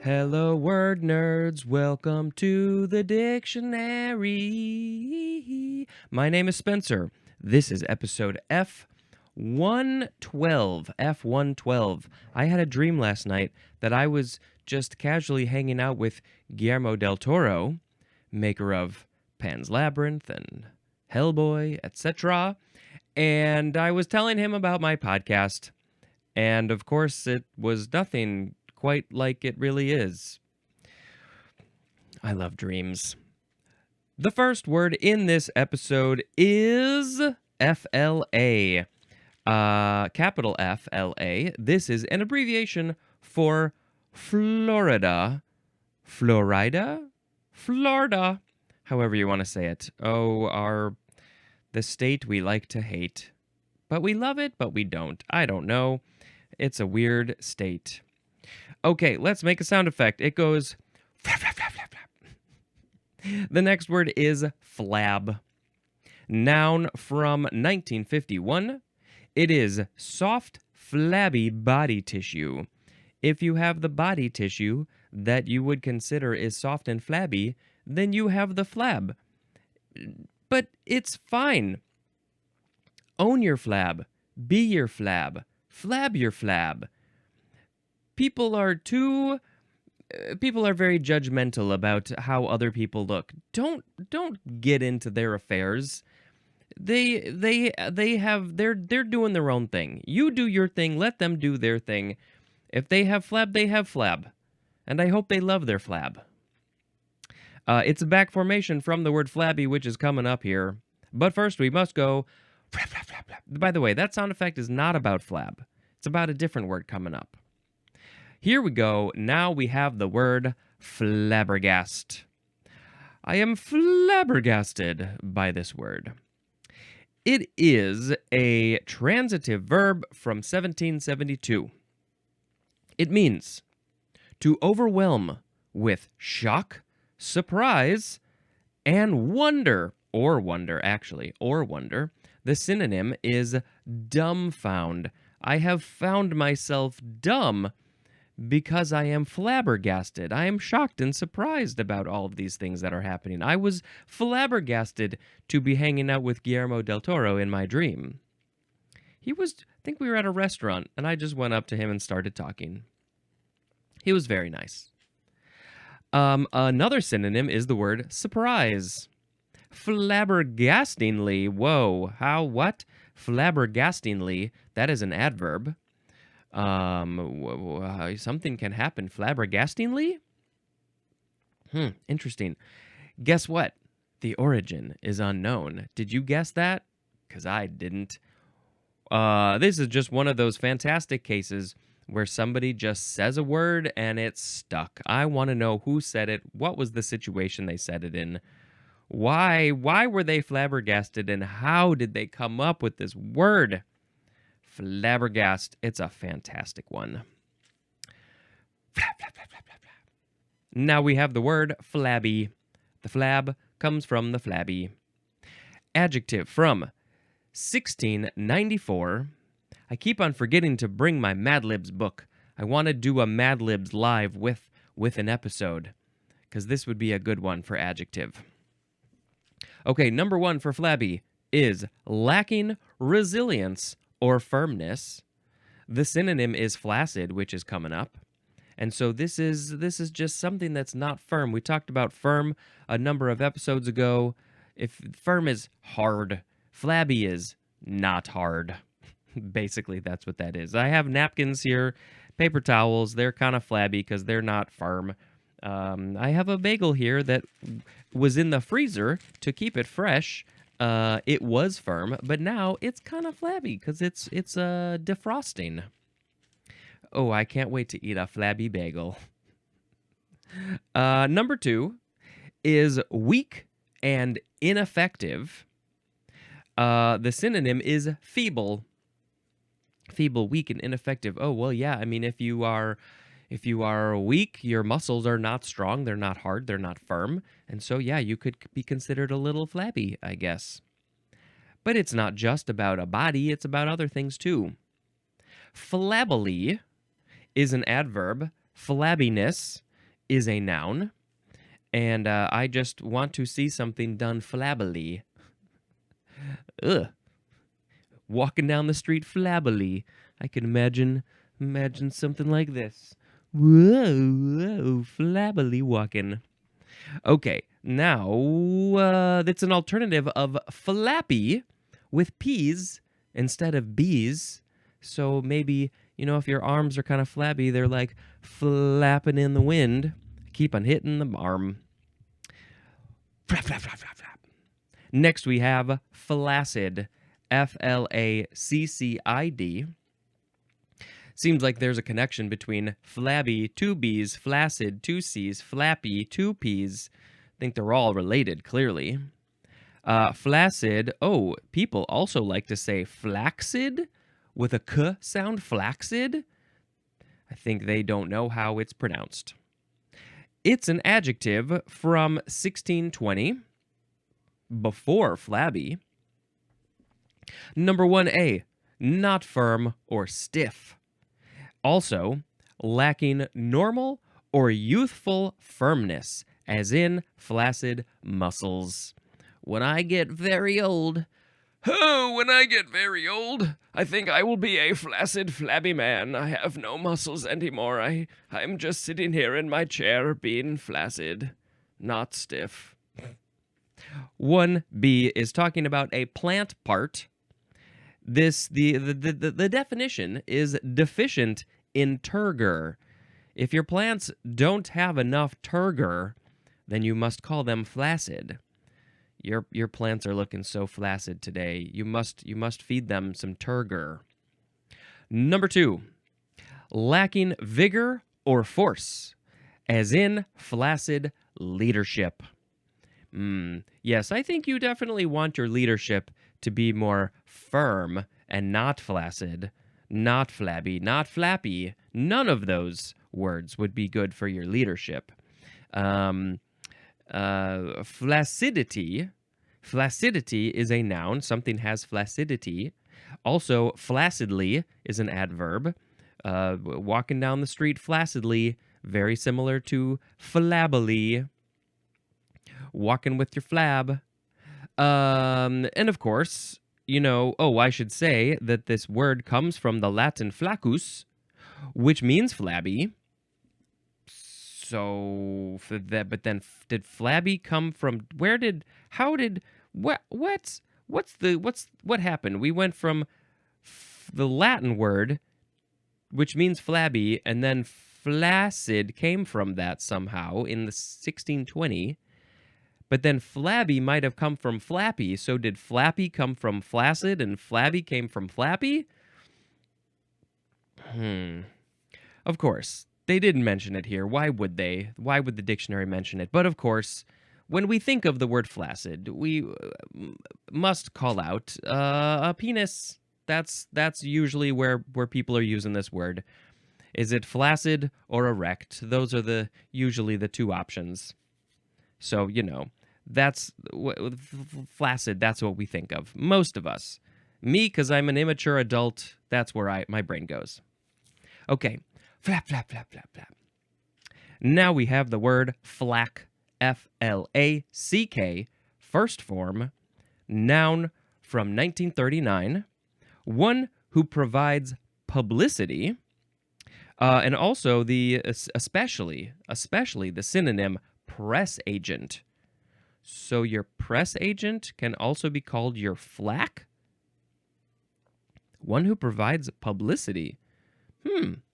Hello, word nerds. Welcome to the dictionary. My name is Spencer. This is episode F112. F112. I had a dream last night that I was just casually hanging out with Guillermo del Toro, maker of Pan's Labyrinth and Hellboy, etc. And I was telling him about my podcast. And of course, it was nothing quite like it really is. I love dreams. The first word in this episode is FLA. Capital FLA. This is an abbreviation for Florida. Florida? Florida. However you want to say it. Oh, the state we like to hate. But we love it, but we don't. I don't know. It's a weird state. Okay, let's make a sound effect. It goes flap, flap, flap, flap, flap. The next word is flab. Noun from 1951. It is soft, flabby body tissue. If you have the body tissue that you would consider is soft and flabby, then you have the flab. But it's fine. Own your flab. Be your flab. Flab your flab. People are very judgmental about how other people look. Don't get into their affairs. They're doing their own thing. You do your thing, let them do their thing. If they have flab, they have flab. And I hope they love their flab. It's a back formation from the word flabby, which is coming up here. But first we must go flap, flap, flap, flap. By the way, that sound effect is not about flab. It's about a different word coming up. Here we go. Now we have the word flabbergast. I am flabbergasted by this word. It is a transitive verb from 1772. It means to overwhelm with shock, surprise, and wonder. Or wonder. The synonym is dumbfound. I have found myself dumb because I am flabbergasted. I am shocked and surprised about all of these things that are happening. I was flabbergasted to be hanging out with Guillermo del Toro in my dream. I think we were at a restaurant, and I just went up to him and started talking. He was very nice. Another synonym is the word surprise. Flabbergastingly. Whoa. How? What? Flabbergastingly. That is an adverb. Something can happen flabbergastingly? Interesting. Guess what? The origin is unknown. Did you guess that? Because I didn't. This is just one of those fantastic cases where somebody just says a word and it's stuck. I want to know who said it, what was the situation they said it in, why were they flabbergasted, and how did they come up with this word? Flabbergast. It's a fantastic one. Flap, flap, flap, flap, flap, flap. Now we have the word flabby. The flab comes from the flabby. Adjective from 1694. I keep on forgetting to bring my Mad Libs book. I want to do a Mad Libs live with an episode, because this would be a good one for adjective. Okay, number one for flabby is lacking resilience or firmness. The synonym is flaccid, which is coming up. And so this is just something that's not firm. We talked about firm a number of episodes ago. If firm is hard, flabby is not hard. Basically, that's what that is. I have napkins here, paper towels. They're kind of flabby because they're not firm. I have a bagel here that was in the freezer to keep it fresh. It was firm, but now it's kind of flabby because it's defrosting. Oh, I can't wait to eat a flabby bagel. Number two is weak and ineffective. The synonym is feeble. Feeble, weak, and ineffective. Oh, well, yeah. I mean, if you are weak, your muscles are not strong, they're not hard, they're not firm. And so, yeah, you could be considered a little flabby, I guess. But it's not just about a body, it's about other things too. Flabbily is an adverb. Flabbiness is a noun, and I just want to see something done flabbily. Ugh. Walking down the street flabbily. I can imagine something like this. Whoa, flabbily walking. Okay, now that's an alternative of flappy with P's instead of B's. So maybe, if your arms are kind of flabby, they're like flapping in the wind. Keep on hitting the arm. Flap, flap, flap, flap, flap. Next we have flaccid. Flaccid. Seems like there's a connection between flabby, two B's, flaccid, two C's, flappy, two P's. I think they're all related, clearly. Flaccid. Oh, people also like to say flaccid with a K sound, flaccid. I think they don't know how it's pronounced. It's an adjective from 1620, before flabby. Number 1A, not firm or stiff. Also, lacking normal or youthful firmness, as in flaccid muscles. When I get very old, I think I will be a flaccid, flabby man. I have no muscles anymore. I'm just sitting here in my chair being flaccid, not stiff. 1B is talking about a plant part. The definition is deficient in turgor. If your plants don't have enough turgor, then you must call them flaccid. Your plants are looking so flaccid today. You must feed them some turgor. Number 2, lacking vigor or force, as in flaccid leadership. Yes, I think you definitely want your leadership to be more firm and not flaccid, not flabby, not flappy. None of those words would be good for your leadership. Flaccidity is a noun. Something has flaccidity. Also, flaccidly is an adverb. Walking down the street flaccidly, very similar to flabbily. Walking with your flab. And of course, I should say that this word comes from the Latin flaccus, which means flabby. So, but then did flabby come from, what happened? We went from the Latin word, which means flabby, and then flaccid came from that somehow in the 1620. But then flabby might have come from flappy. So did flappy come from flaccid and flabby came from flappy? Of course, they didn't mention it here. Why would they? Why would the dictionary mention it? But of course, when we think of the word flaccid, we must call out a penis. That's usually where people are using this word. Is it flaccid or erect? Those are usually the two options. So, that's flaccid, that's what we think of. Most of us. Me, because I'm an immature adult, that's where my brain goes. Okay. Flap, flap, flap, flap, flap. Now we have the word flack. F-L-A-C-K. First form. Noun from 1939. One who provides publicity. And also especially the synonym press agent. So your press agent can also be called your flack? One who provides publicity.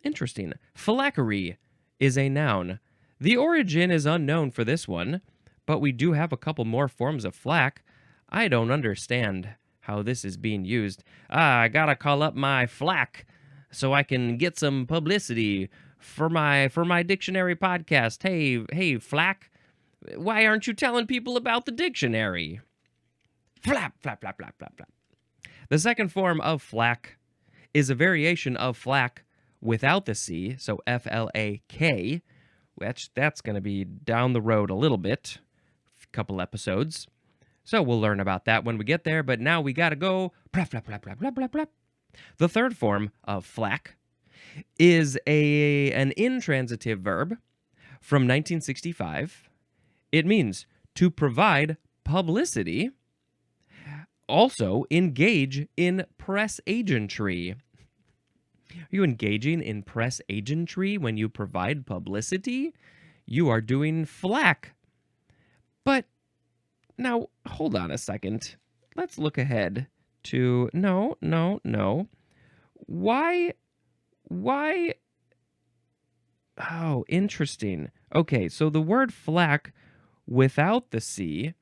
Interesting. Flackery is a noun. The origin is unknown for this one, but we do have a couple more forms of flack. I don't understand how this is being used. I gotta call up my flack so I can get some publicity for my dictionary podcast. Hey, flack. Why aren't you telling people about the dictionary? Flap, flap, flap, flap, flap, flap. The second form of flack is a variation of flack without the C, so F-L-A-K, which that's going to be down the road a little bit, a couple episodes. So we'll learn about that when we get there, but now we got to go. Flap, flap, flap, flap, flap, flap, flap. The third form of flack is an intransitive verb from 1965. It means to provide publicity. Also, engage in press agentry. Are you engaging in press agentry when you provide publicity? You are doing flack. But now, hold on a second. Let's look ahead to... No. Why? Oh, interesting. Okay, so the word flack without the C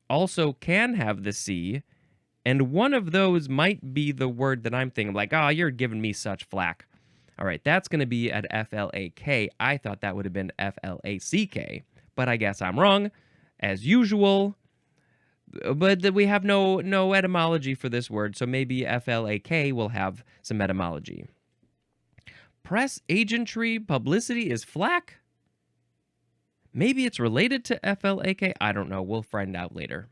also can have the C, and one of those might be the word that I'm thinking, like, oh, you're giving me such flack. All right, that's going to be at F-L-A-K. I thought that would have been F-L-A-C-K, but I guess I'm wrong, as usual. But we have no etymology for this word, so maybe F-L-A-K will have some etymology. Press agentry publicity is flack? Maybe it's related to F-L-A-K? I don't know. We'll find out later.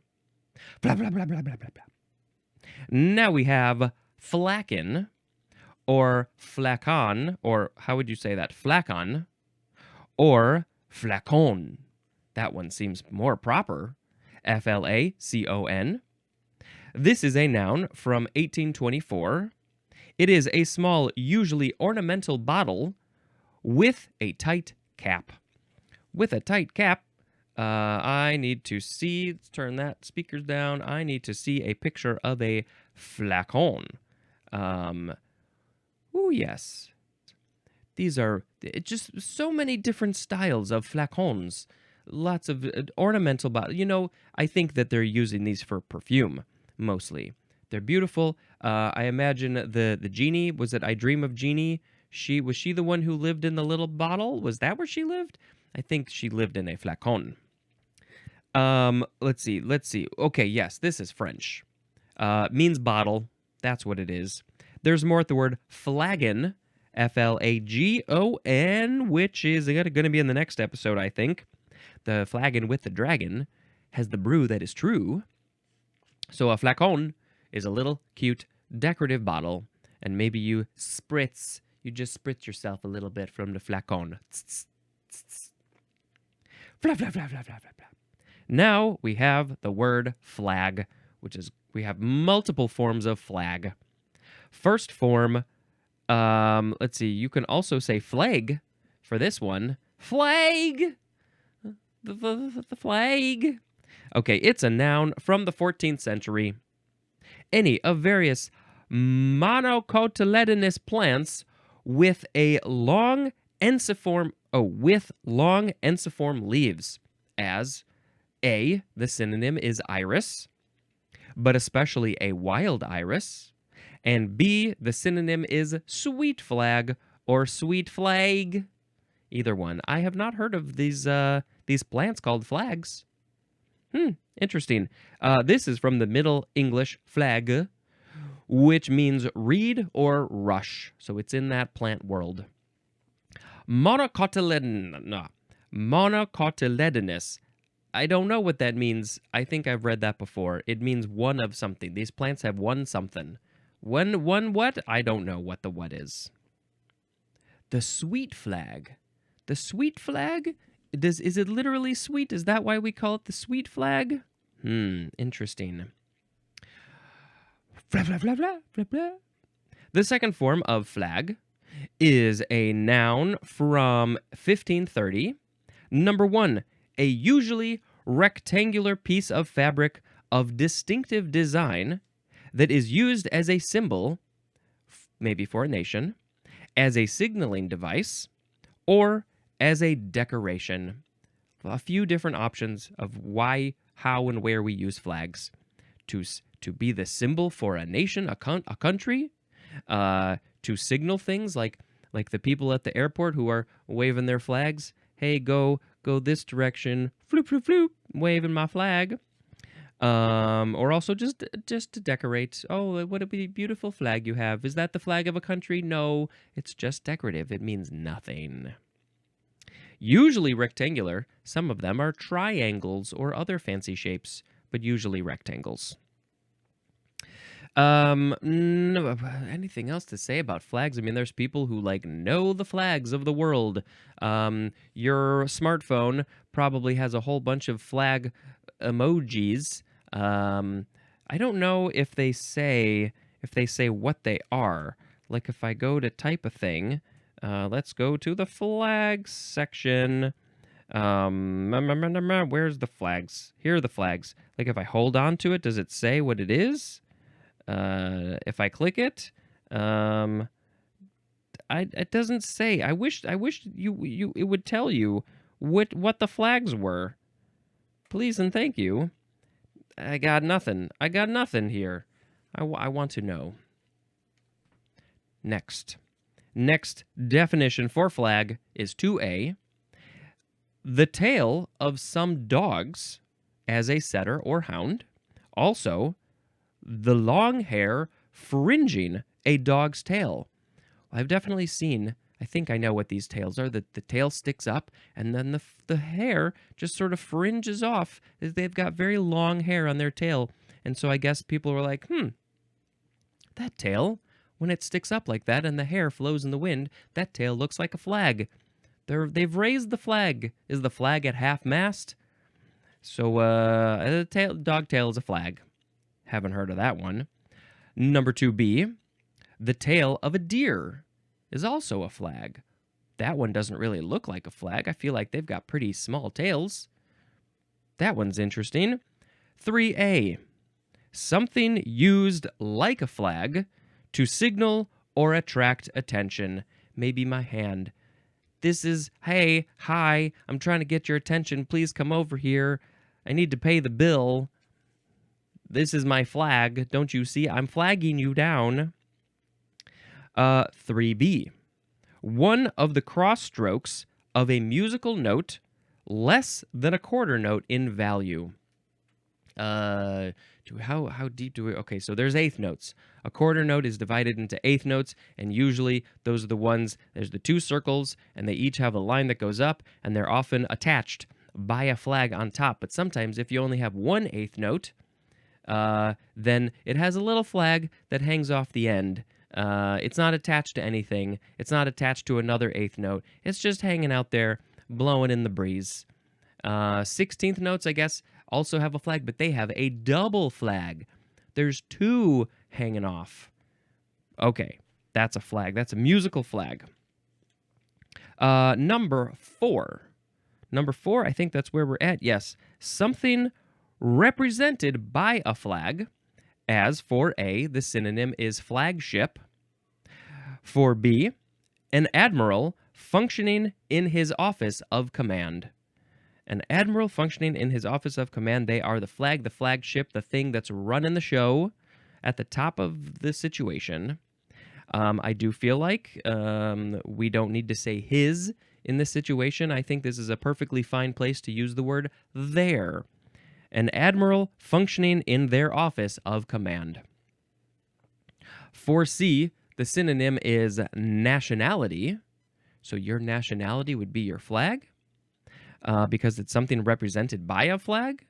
Blah, blah, blah, blah, blah, blah, blah. Now we have flacken, or flacon, or how would you say that? Flacon, or flacon. That one seems more proper. F-L-A-C-O-N. This is a noun from 1824. It is a small, usually ornamental bottle with a tight cap. With a tight cap, I need to see, let's turn that speakers down. I need to see a picture of a flacon. Oh, yes. These are just so many different styles of flacons. Lots of ornamental bottles. You know, I think that they're using these for perfume, mostly. They're beautiful. I imagine the genie, was it I Dream of Jeannie? Was she the one who lived in the little bottle? Was that where she lived? I think she lived in a flacon. Let's see. Okay, yes, this is French. Means bottle. That's what it is. There's more at the word flagon, F-L-A-G-O-N, which is going to be in the next episode, I think. The flagon with the dragon has the brew that is true. So a flacon is a little cute decorative bottle, and maybe you just spritz yourself a little bit from the flacon. Fla, fla, fla, fla, fla, fla, fla. Now we have the word flag, which is, we have multiple forms of flag. First form, let's see, you can also say flag for this one. Flag! The flag. Okay, it's a noun from the 14th century. Any of various monocotyledonous plants with long ensiform leaves. As A, the synonym is iris, but especially a wild iris, and B, the synonym is sweet flag or sweet flag. Either one. I have not heard of these plants called flags. Interesting. This is from the Middle English flag, which means reed or rush. So it's in that plant world. Monocotyledonous. I don't know what that means. I think I've read that before. It means one of something. These plants have one something. One what? I don't know what the what is. The sweet flag. The sweet flag? Is it literally sweet? Is that why we call it the sweet flag? Interesting. Blah, blah, blah, blah, blah, blah. The second form of flag is a noun from 1530. Number 1, a usually rectangular piece of fabric of distinctive design that is used as a symbol, maybe for a nation, as a signaling device, or as a decoration. A few different options of why, how, and where we use flags. To be the symbol for a nation, a country, to signal things like the people at the airport who are waving their flags. Hey, go this direction, floop, floop, floop, waving my flag. Or also just to decorate. Oh, what a beautiful flag you have. Is that the flag of a country? No, it's just decorative. It means nothing. Usually rectangular. Some of them are triangles or other fancy shapes, but usually rectangles. No, anything else to say about flags? I mean, there's people who like know the flags of the world. Your smartphone probably has a whole bunch of flag emojis. Um, I don't know if they say what they are. Like if I go to type a thing, let's go to the flags section. Where's the flags? Here are the flags. Like if I hold on to it, does it say what it is? If I click it, it doesn't say. I wish you it would tell you what the flags were. Please and thank you. I got nothing. I got nothing here. I want to know. Next. Next definition for flag is 2A. The tail of some dogs as a setter or hound. Also, the long hair fringing a dog's tail. I've definitely seen, I think I know what these tails are. The tail sticks up, and then the hair just sort of fringes off. They've got very long hair on their tail. And so I guess people were like, that tail, when it sticks up like that and the hair flows in the wind, that tail looks like a flag. They've raised the flag. Is the flag at half-mast? So dog tail is a flag. Haven't heard of that one. Number 2B, the tail of a deer is also a flag. That one doesn't really look like a flag. I feel like they've got pretty small tails. That one's interesting. 3A, something used like a flag to signal or attract attention. Maybe my hand. This is, hey, hi, I'm trying to get your attention. Please come over here. I need to pay the bill. This is my flag. Don't you see? I'm flagging you down. 3B. One of the cross strokes of a musical note less than a quarter note in value. How deep do we... Okay, so there's eighth notes. A quarter note is divided into eighth notes, and usually those are the ones... There's the two circles, and they each have a line that goes up, and they're often attached by a flag on top. But sometimes if you only have one eighth note... then it has a little flag that hangs off the end. It's not attached to anything. It's not attached to another eighth note. It's just hanging out there, blowing in the breeze. 16th notes, I guess, also have a flag, but they have a double flag. There's two hanging off. Okay, that's a flag. That's a musical flag. Number 4. Number 4, I think that's where we're at. Yes, something represented by a flag, as for A, the synonym is flagship. For B, an admiral functioning in his office of command. An admiral functioning in his office of command, they are the flag, the flagship, the thing that's running the show at the top of the situation. I do feel like we don't need to say his in this situation. I think this is a perfectly fine place to use the word their. An admiral functioning in their office of command. For C, the synonym is nationality. So your nationality would be your flag because it's something represented by a flag.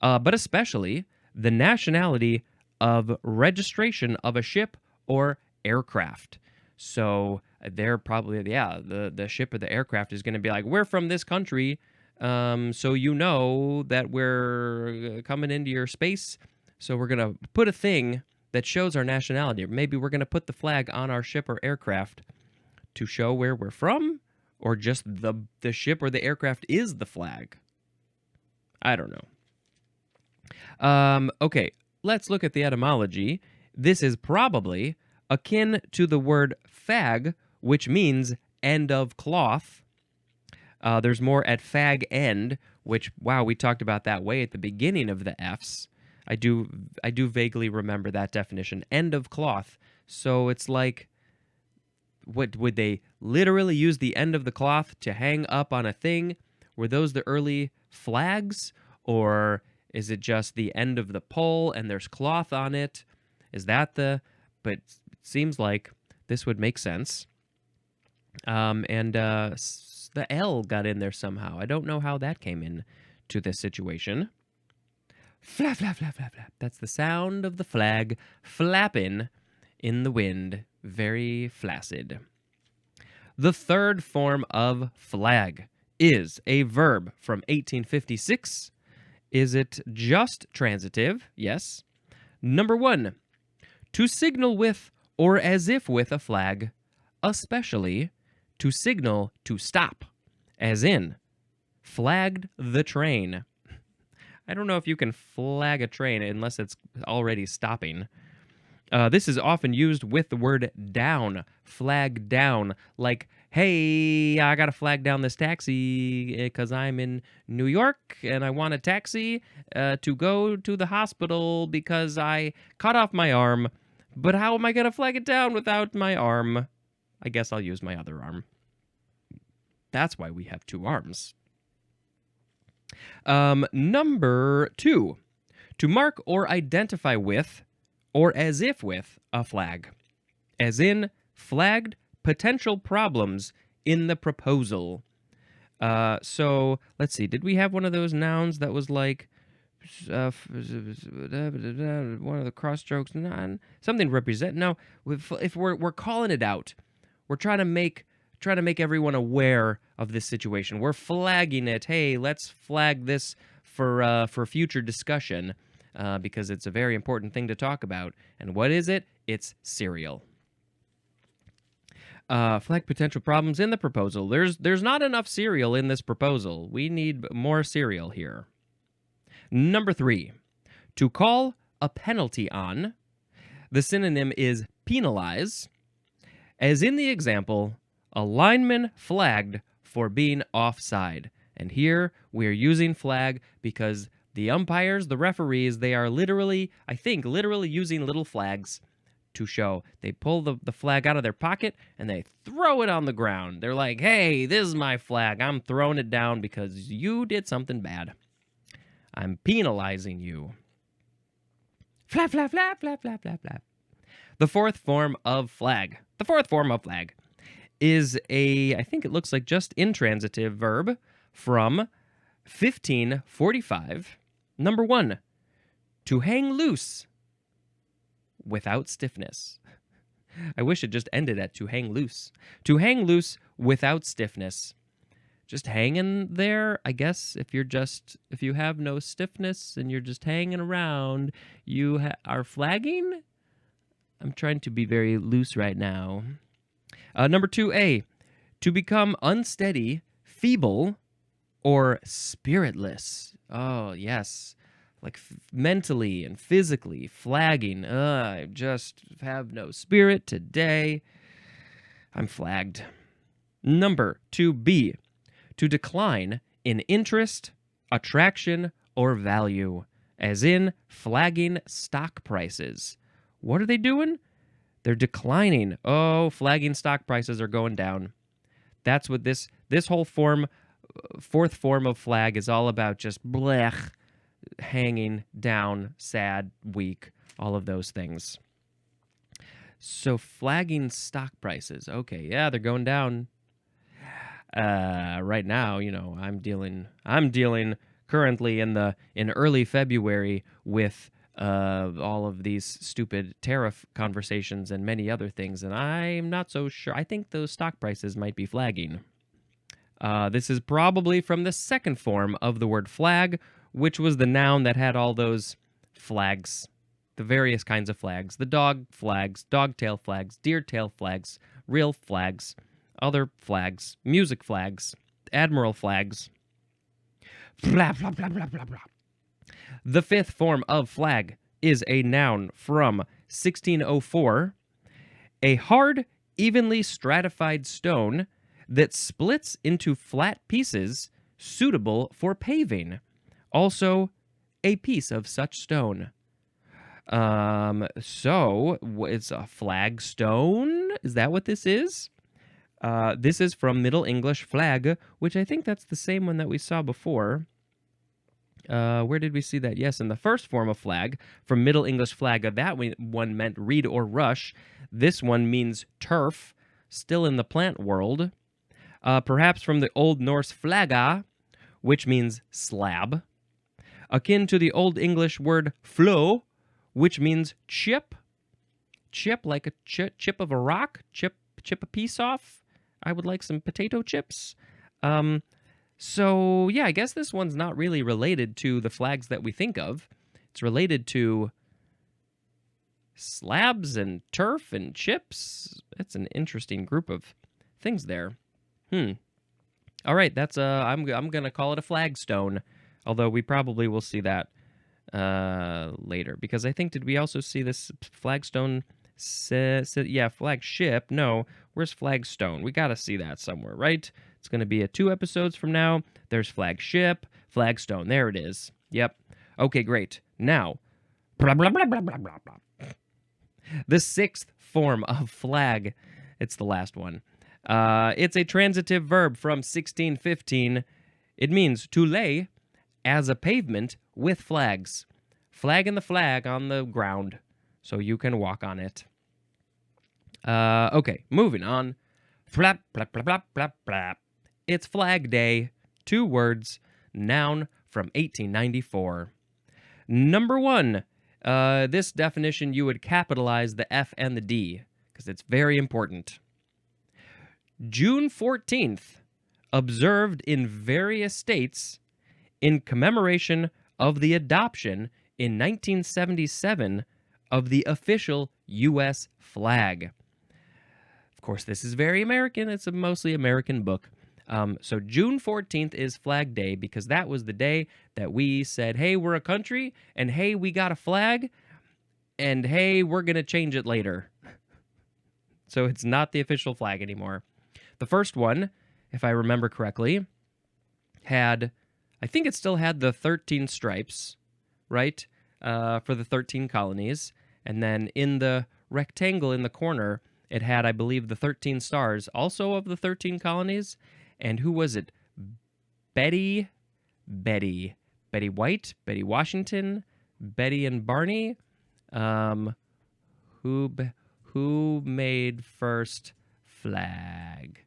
But especially the nationality of registration of a ship or aircraft. So they're probably, the ship or the aircraft is going to be like, we're from this country. So you know that we're coming into your space, so we're going to put a thing that shows our nationality. Or maybe we're going to put the flag on our ship or aircraft to show where we're from, or just the ship or the aircraft is the flag. I don't know. Okay, let's look at the etymology. This is probably akin to the word fag, which means end of cloth. There's more at fag end, which, wow, we talked about that way at the beginning of the Fs. I do vaguely remember that definition, end of cloth. So it's like, what would they literally use the end of the cloth to hang up on a thing? Were those the early flags? Or is it just the end of the pole and there's cloth on it? Is that but it seems like this would make sense. The L got in there somehow. I don't know how that came in to this situation. Flap, flap, flap, flap, flap. That's the sound of the flag flapping in the wind. Very flaccid. The third form of flag is a verb from 1856. Is it just transitive? Yes. Number 1, to signal with or as if with a flag, especially to signal to stop, as in, flagged the train. I don't know if you can flag a train unless it's already stopping. This is often used with the word down, flag down, like, hey, I got to flag down this taxi because I'm in New York and I want a taxi to go to the hospital because I cut off my arm. But how am I going to flag it down without my arm? I guess I'll use my other arm. That's why we have 2 arms. Number 2, to mark or identify with or as if with a flag, as in flagged potential problems in the proposal. So let's see, did we have one of those nouns that was like one of the cross strokes, something represent? No, if we're calling it out, we're trying to make everyone aware of this situation. We're flagging it. Hey, let's flag this for future discussion because it's a very important thing to talk about. And what is it? It's cereal. Flag potential problems in the proposal. There's not enough cereal in this proposal. We need more cereal here. Number 3, to call a penalty on. The synonym is penalize. As in the example, a lineman flagged for being offside. And here we are using flag because the umpires, the referees, they are literally using little flags to show. They pull the flag out of their pocket and they throw it on the ground. They're like, hey, this is my flag. I'm throwing it down because you did something bad. I'm penalizing you. Flap, flap, flap, flap, flap, flap, flap. The fourth form of flag. Is I think it looks like just intransitive verb from 1545. Number 1, to hang loose without stiffness. I wish it just ended at to hang loose. To hang loose without stiffness. Just hanging there, I guess, if you have no stiffness and you're just hanging around, you are flagging? I'm trying to be very loose right now. Number 2A, to become unsteady, feeble, or spiritless. Oh, yes. Like mentally and physically flagging. I just have no spirit today. I'm flagged. Number 2B, to decline in interest, attraction, or value, as in flagging stock prices. What are they doing? They're declining. Oh, flagging stock prices are going down. That's what this whole fourth form of flag is all about. Just blech, hanging down, sad, weak, all of those things. So flagging stock prices. Okay, yeah, they're going down. Right now, I'm dealing currently in early February with all of these stupid tariff conversations and many other things, and I'm not so sure. I think those stock prices might be flagging. This is probably from the second form of the word flag, which was the noun that had all those flags, the various kinds of flags, the dog flags, dog-tail flags, deer-tail flags, real flags, other flags, music flags, admiral flags. Blah, blah, blah, blah, blah, blah. The fifth form of flag is a noun from 1604, a hard, evenly stratified stone that splits into flat pieces suitable for paving. Also, a piece of such stone. So it's a flagstone? Is that what this is? This is from Middle English flag, which I think that's the same one that we saw before. Where did we see that? Yes, in the first form of flag, from Middle English flag, that one meant reed or rush. This one means turf, still in the plant world. Perhaps from the Old Norse flaga, which means slab. akin to the Old English word flow, which means chip. Chip, like a chip of a rock, chip a piece off. I would like some potato chips. So, yeah, I guess this one's not really related to the flags that we think of. It's related to slabs and turf and chips. It's an interesting group of things there. All right, that's I'm gonna call it a flagstone, although we probably will see that later, because I think, did we also see this flagstone? Yeah, flagship. No, where's flagstone? We gotta see that somewhere, right? It's gonna be 2 episodes from now. There's flagship, flagstone. There it is. Yep. Okay, great. Now, blah blah blah blah blah blah blah. The 6th form of flag. It's the last one. It's a transitive verb from 1615. It means to lay as a pavement with flags. Flagging the flag on the ground so you can walk on it. Okay, moving on. Flap, flap, flap, flap, flap, flap. It's Flag Day. 2 words. Noun from 1894. Number 1. This definition, you would capitalize the F and the D, because it's very important. June 14th, observed in various states in commemoration of the adoption in 1977 of the official U.S. flag. Of course, this is very American. It's a mostly American book. So June 14th is Flag Day because that was the day that we said, hey, we're a country, and hey, we got a flag, and hey, we're going to change it later. So it's not the official flag anymore. The first one, if I remember correctly, I think it still had the 13 stripes, right, for the 13 colonies. And then in the rectangle in the corner, it had, I believe, the 13 stars, also of the 13 colonies. And who was it? Betty White, Betty Washington, Betty and Barney. Who made first flag?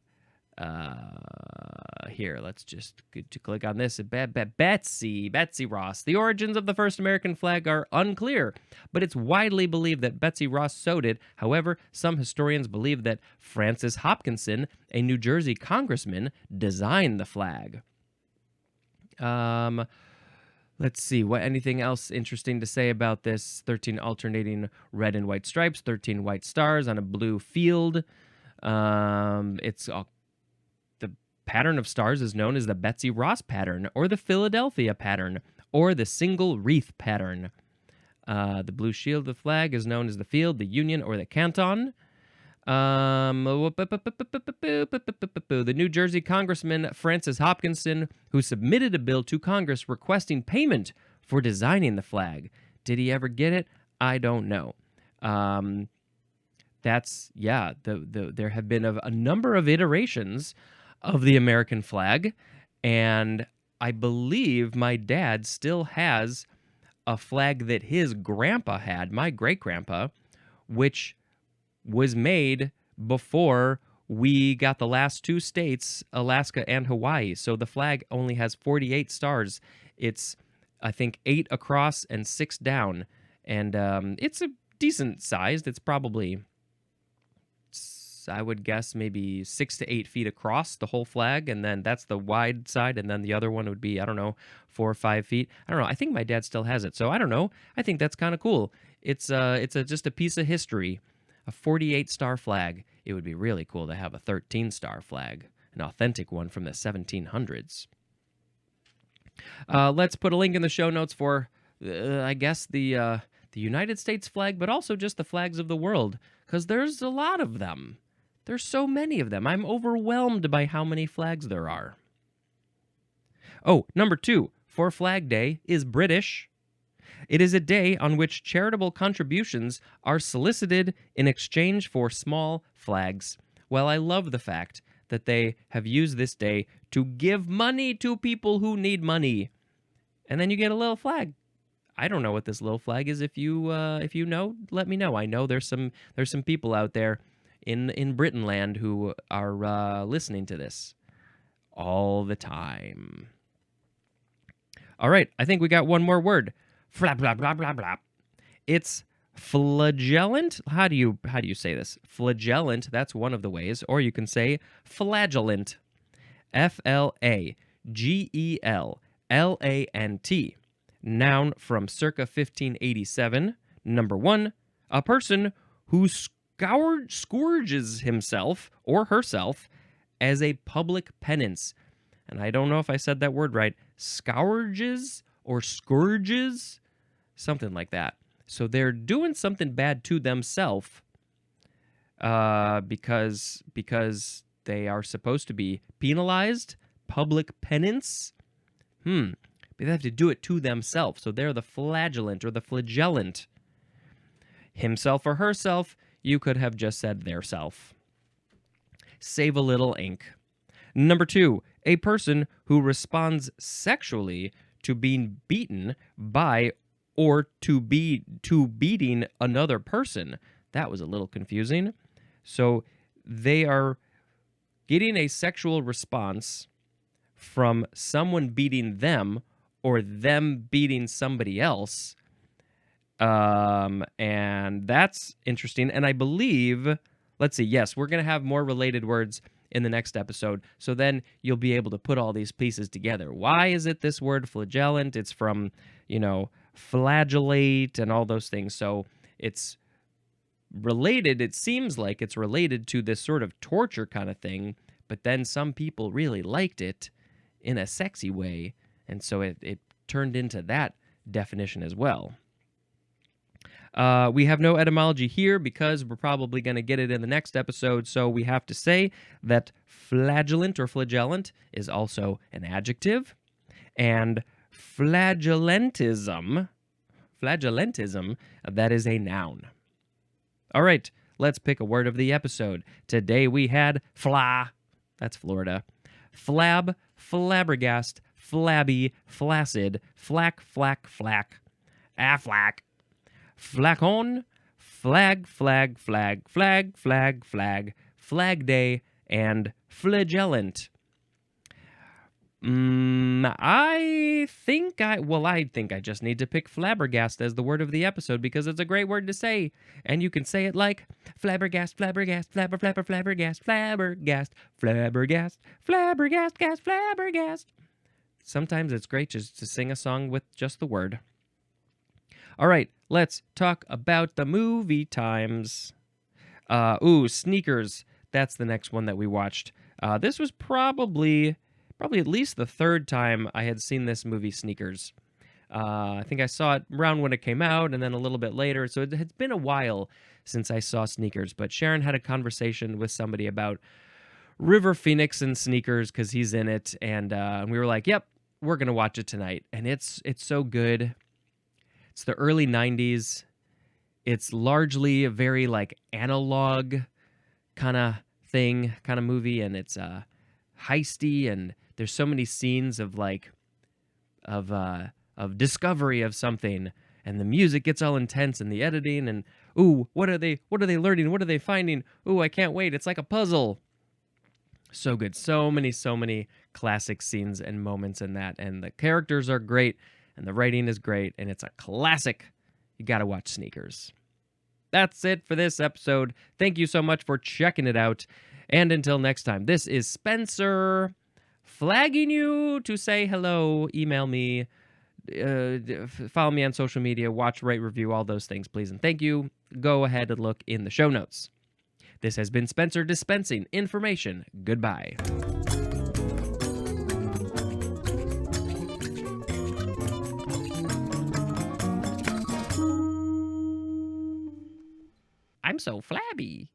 Here, let's just click on this. Betsy Ross. The origins of the first American flag are unclear, but it's widely believed that Betsy Ross sewed it. However, some historians believe that Francis Hopkinson, a New Jersey congressman, designed the flag. Let's see, anything else interesting to say about this? 13 alternating red and white stripes, 13 white stars on a blue field. The pattern of stars is known as the Betsy Ross pattern, or the Philadelphia pattern, or the single wreath pattern. The blue shield of the flag is known as the field, the union, or the canton. The New Jersey congressman Francis Hopkinson, who submitted a bill to Congress requesting payment for designing the flag. Did he ever get it? I don't know. There have been a number of iterations of the American flag, and I believe my dad still has a flag that his grandpa had, my great-grandpa, which was made before we got the last 2 states, Alaska and Hawaii. So the flag only has 48 stars. It's, I think, 8 across and 6 down. And it's a decent sized. It's probably, I would guess, maybe 6 to 8 feet across the whole flag. And then that's the wide side. And then the other one would be, I don't know, 4 or 5 feet. I don't know. I think my dad still has it. So I don't know. I think that's kind of cool. It's just a piece of history. A 48-star flag. It would be really cool to have a 13-star flag, an authentic one from the 1700s. Let's put a link in the show notes for, I guess, the United States flag, but also just the flags of the world, because there's a lot of them. There's so many of them. I'm overwhelmed by how many flags there are. Oh, number 2 for Flag Day is British. It is a day on which charitable contributions are solicited in exchange for small flags. Well, I love the fact that they have used this day to give money to people who need money. And then you get a little flag. I don't know what this little flag is. If you know, let me know. I know there's some people out there in Britain land who are listening to this all the time. All right, I think we got one more word. Flap, blah, blah, blah, blah. It's flagellant. How do you say this? Flagellant, that's one of the ways. Or you can say flagellant. Flagellant. Noun from circa 1587. Number 1, a person who scourges himself or herself as a public penance. And I don't know if I said that word right. Scourges or scourges? Something like that. So they're doing something bad to themselves because they are supposed to be penalized. Public penance. But they have to do it to themselves. So they're the flagellant or the flagellant. Himself or herself, you could have just said their self. Save a little ink. Number 2, a person who responds sexually to being beaten by or to beating another person. That was a little confusing. So they are getting a sexual response from someone beating them or them beating somebody else. And that's interesting. And I believe, let's see, yes, we're going to have more related words in the next episode. So then you'll be able to put all these pieces together. Why is it this word flagellant? It's from, flagellate and all those things. So it's related. It seems like it's related to this sort of torture kind of thing. But then some people really liked it in a sexy way. And so it turned into that definition as well. We have no etymology here because we're probably going to get it in the next episode, so we have to say that flagellant or flagellant is also an adjective, and flagellantism, that is a noun. All right, let's pick a word of the episode. Today we had fla, that's Florida, flab, flabbergast, flabby, flaccid, flack, flack, flack, flack. Flacon, flag, flag, flag, flag, flag, flag, flag day, and flagellant. I think I just need to pick flabbergast as the word of the episode because it's a great word to say. And you can say it like flabbergast, flabbergast, flabber, flabber, flabbergast, flabbergast, flabbergast, flabbergast, gas, flabbergast. Sometimes it's great just to sing a song with just the word. All right, let's talk about the movie times. Sneakers. That's the next one that we watched. This was probably at least the third time I had seen this movie, Sneakers. I think I saw it around when it came out and then a little bit later. So it had been a while since I saw Sneakers. But Sharon had a conversation with somebody about River Phoenix and Sneakers because he's in it. And we were like, yep, we're going to watch it tonight. And it's so good. It's the early 90s. It's largely a very analog kind of thing, kind of movie, and it's heisty, and there's so many scenes of discovery of something, and the music gets all intense, and the editing, and what are they learning? What are they finding? I can't wait. It's like a puzzle. So good. So many classic scenes and moments in that, and the characters are great. And the writing is great, and it's a classic. You got to watch Sneakers. That's it for this episode. Thank you so much for checking it out. And until next time, this is Spencer flagging you to say hello. Email me, follow me on social media, watch, rate, review, all those things, please. And thank you. Go ahead and look in the show notes. This has been Spencer dispensing information. Goodbye. I'm so flabby.